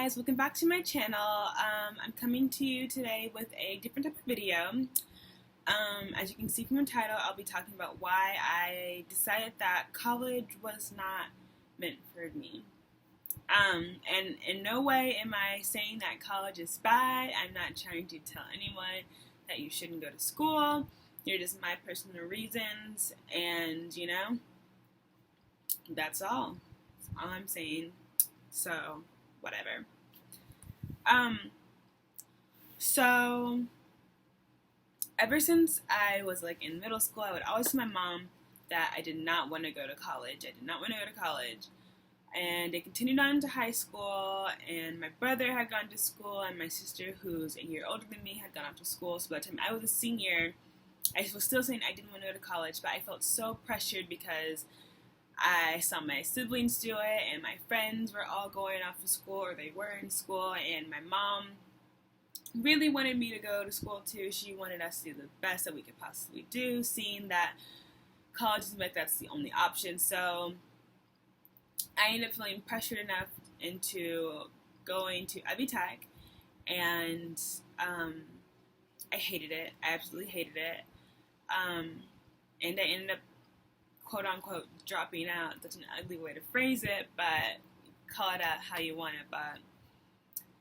guys, welcome back to my channel. I'm coming to you today with a different type of video. As you can see from the title, I'll be talking about why I decided that college was not meant for me. And in no way am I saying that college is bad. I'm not trying to tell anyone that you shouldn't go to school. They're just my personal reasons, and that's all. That's all I'm saying. So, whatever. So ever since I was in middle school, I would always tell my mom that I did not want to go to college. I did not want to go to college. And it continued on to high school, and my brother had gone to school, and my sister, who's a year older than me, had gone off to school. So by the time I was a senior, I was still saying I didn't want to go to college, but I felt so pressured because I saw my siblings do it, and my friends were all going off to school, or they were in school, and my mom really wanted me to go to school too. She wanted us to do the best that we could possibly do, seeing that college is that's the only option. So I ended up feeling pressured enough into going to Ivy Tech, and I hated it. I absolutely hated it. And I ended up, quote unquote, dropping out. That's an ugly way to phrase it, but call it out how you want it. But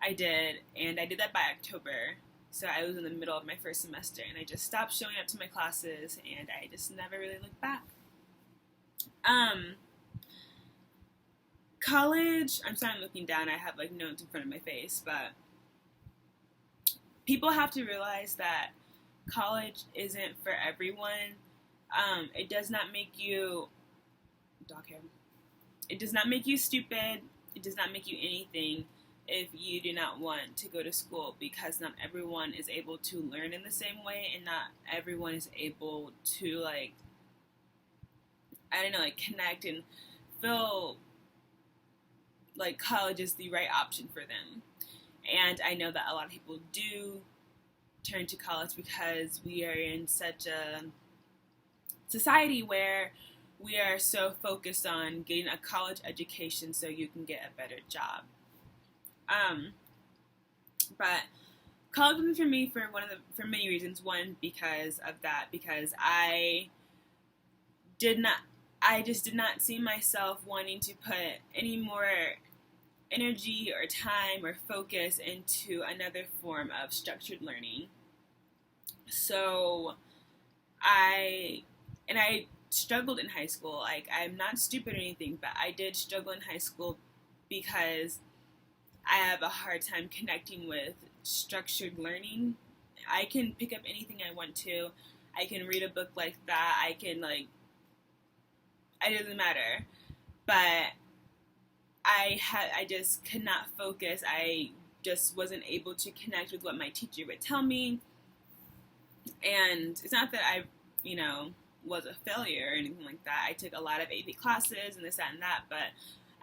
I did, and I did that by October. So I was in the middle of my first semester, and I just stopped showing up to my classes, and I just never really looked back. College, I'm sorry I'm looking down, I have notes in front of my face, but people have to realize that college isn't for everyone. It does not make you, it does not make you stupid, it does not make you anything if you do not want to go to school, because not everyone is able to learn in the same way, and not everyone is able to connect and feel like college is the right option for them. And I know that a lot of people do turn to college because we are in such a society where we are so focused on getting a college education so you can get a better job. But college wasn't for me for many reasons. One, because of that, because I just did not see myself wanting to put any more energy or time or focus into another form of structured learning. So I struggled in high school. I'm not stupid or anything, but I did struggle in high school because I have a hard time connecting with structured learning. I can pick up anything I want to. I can read a book like that. It doesn't matter. But I just could not focus. I just wasn't able to connect with what my teacher would tell me. And it's not that I, was a failure or anything like that. I took a lot of AP classes and this, that, and that, but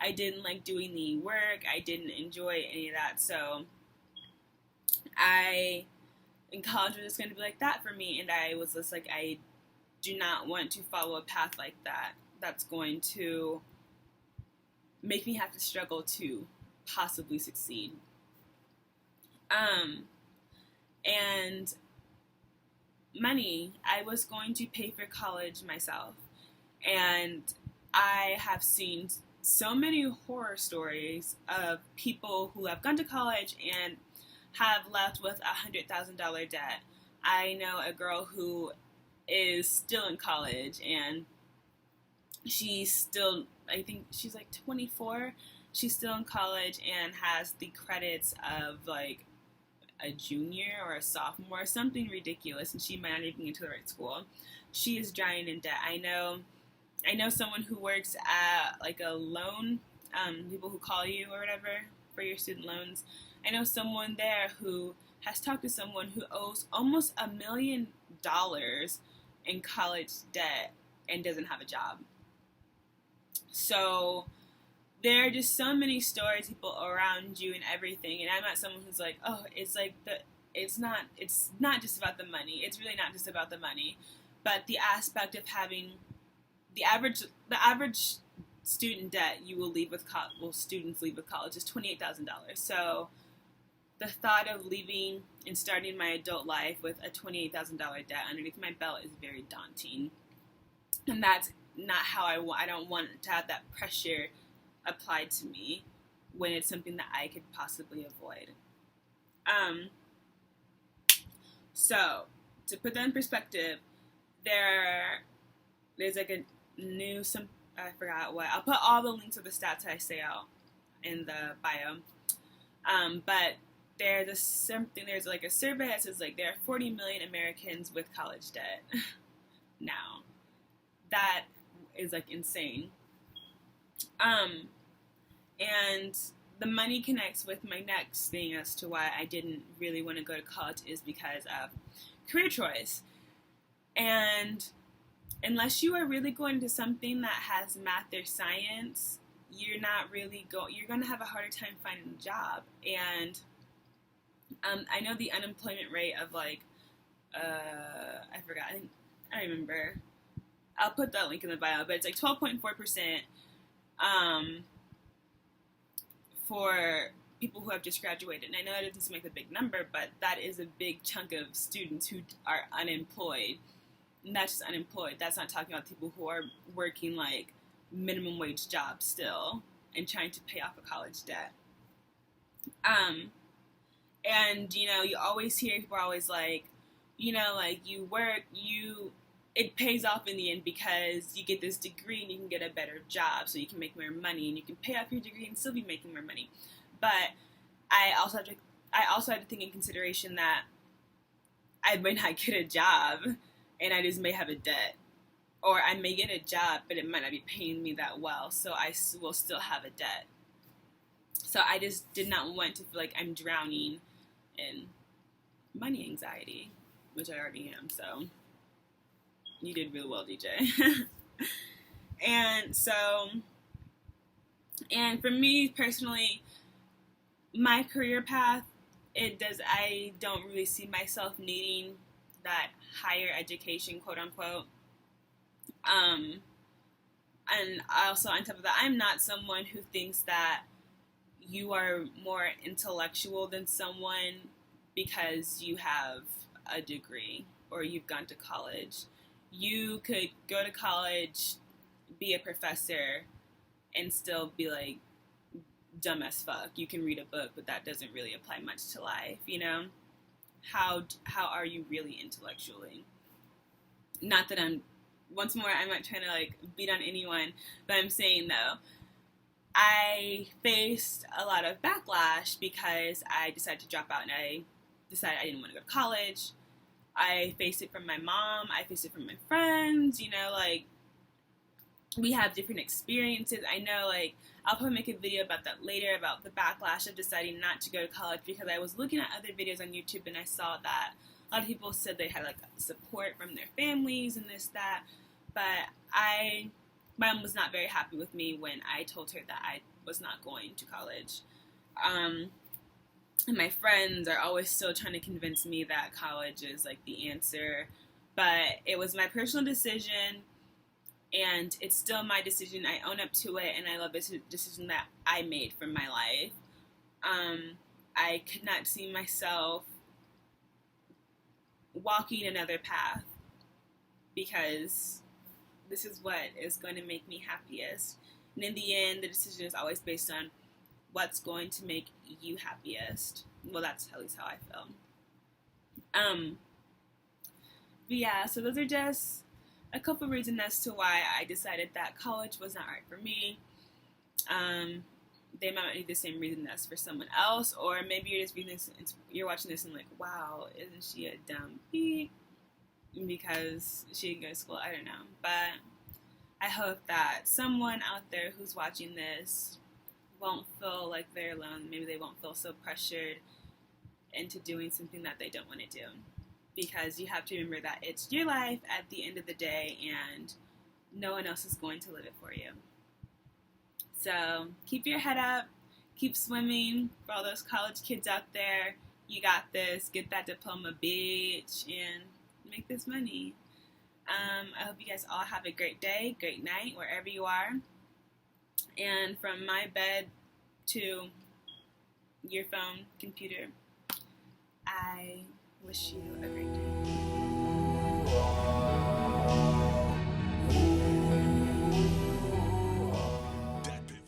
I didn't like doing the work. I didn't enjoy any of that. So in college was just going to be like that for me. And I was just I do not want to follow a path like that. That's going to make me have to struggle to possibly succeed. And money, I was going to pay for college myself. And I have seen so many horror stories of people who have gone to college and have left with $100,000 debt. I know a girl who is still in college, and she's still, I think she's 24. She's still in college and has the credits of a junior or a sophomore, something ridiculous, and she might not even get to the right school. She is drowning in debt. I know someone who works at a loan, people who call you or whatever for your student loans. I know someone there who has talked to someone who owes almost $1 million in college debt and doesn't have a job. So there are just so many stories, people around you and everything, and I'm not someone who's it's not just about the money. It's really not just about the money, but the aspect of having the average student debt you will leave with students leave with college is $28,000. So the thought of leaving and starting my adult life with a $28,000 debt underneath my belt is very daunting. And that's not how I don't want to have that pressure applied to me when it's something that I could possibly avoid. So to put that in perspective, there's like a new, I forgot what, I'll put all the links of the stats I say out in the bio. But there's like a survey that says like there are 40 million Americans with college debt now. That is like insane. And the money connects with my next thing as to why I didn't really want to go to college is because of career choice. And unless you are really going to something that has math or science, you're going to have a harder time finding a job. And I know the unemployment rate of like, I forgot, I don't remember. I'll put that link in the bio, but it's like 12.4% for people who have just graduated. And I know that doesn't seem like a big number, but that is a big chunk of students who are unemployed. And that's just unemployed. That's not talking about people who are working like minimum wage jobs still and trying to pay off a college debt. And, you know, you always hear people are always like, you know, like you work, it pays off in the end because you get this degree and you can get a better job so you can make more money and you can pay off your degree and still be making more money. But I also have to think in consideration that I might not get a job and I just may have a debt. Or I may get a job, but it might not be paying me that well, so I will still have a debt. So I just did not want to feel like I'm drowning in money anxiety, which I already am, so you did really well, DJ. And for me personally, my career path, I don't really see myself needing that higher education, quote unquote. And also on top of that, I'm not someone who thinks that you are more intellectual than someone because you have a degree or you've gone to college. You could go to college, be a professor, and still be like dumb as fuck. You can read a book, but that doesn't really apply much to life, you know? How are you really intellectually? Not that once more, I'm not trying to like beat on anyone, but I'm saying though, I faced a lot of backlash because I decided to drop out and I decided I didn't want to go to college. I faced it from my mom, I faced it from my friends, you know, like, we have different experiences. I know, like, I'll probably make a video about that later, about the backlash of deciding not to go to college, because I was looking at other videos on YouTube and I saw that a lot of people said they had, like, support from their families and this, that, but my mom was not very happy with me when I told her that I was not going to college. And my friends are always still trying to convince me that college is, like, the answer, but it was my personal decision, and it's still my decision. I own up to it, and I love this decision that I made for my life. I could not see myself walking another path, because this is what is going to make me happiest. And in the end, the decision is always based on what's going to make you happiest. Well, that's at least how I feel. But yeah, so those are just a couple reasons as to why I decided that college was not right for me. They might be the same reason as for someone else, or maybe you're just reading this, you're watching this and like, wow, isn't she a dumb beat because she didn't go to school? I don't know, but I hope that someone out there who's watching this won't feel like they're alone. Maybe they won't feel so pressured into doing something that they don't want to do, because you have to remember that it's your life at the end of the day, and no one else is going to live it for you. So keep your head up, keep swimming. For all those college kids out there, you got this. Get that diploma, bitch, and make this money. I hope you guys all have a great day, great night, wherever you are. And from my bed to your phone, computer, I wish you a great day.